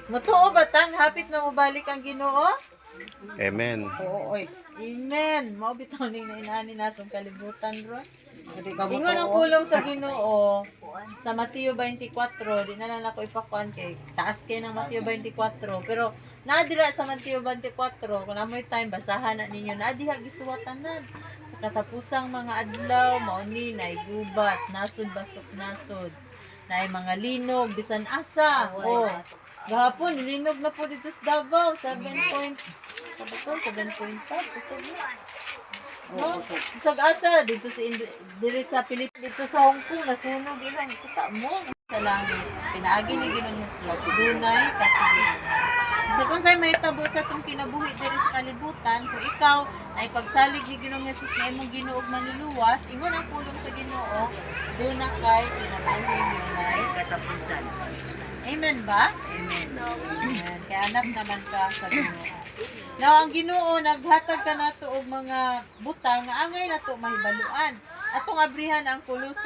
Matuo batang hapit na mo balik ang Ginoo? Amen. Oo, oy. Amen. Mao bitaw ning nainani natong kalibutan ro. Hindi ka Ingon ang pulong sa Ginoo sa Mateo 24, di na lang ako ipakuan kay taas kay ng Mateo 24, pero nadira sa Mateo 24 kung amoy time basahan na ninyo na diha gisuwatanan sa katapusang mga adlaw mao ni nay gubat nasod bastok nasod nay mga linog bisan asa. Oh, gahapon nilinog na po dito sa Davao 7 point sabi ko 7.5 kusog na. No? Isag asa dito sa diri sa Pilipinas dito sa Hong Kong nasunog ilang kita mo sa langit. Pinaagi ni Ginoo sila dunay kasi so kung sa'y may tabo sa itong kinabuhi diri sa kalibutan, kung ikaw ay pagsalig ni Ginoo Hesus na imong ginuog manluluwas, ingon ang pulong sa Ginoo, doon na kay kinabuhi nilay katapusan. Amen ba? Amen. Amen. Kaya anak naman ka sa Ginoo. Now, ang Ginoo naghatag ka nato og mga butang nga angay nato mahibaluan. Atong abrihan ang Kulos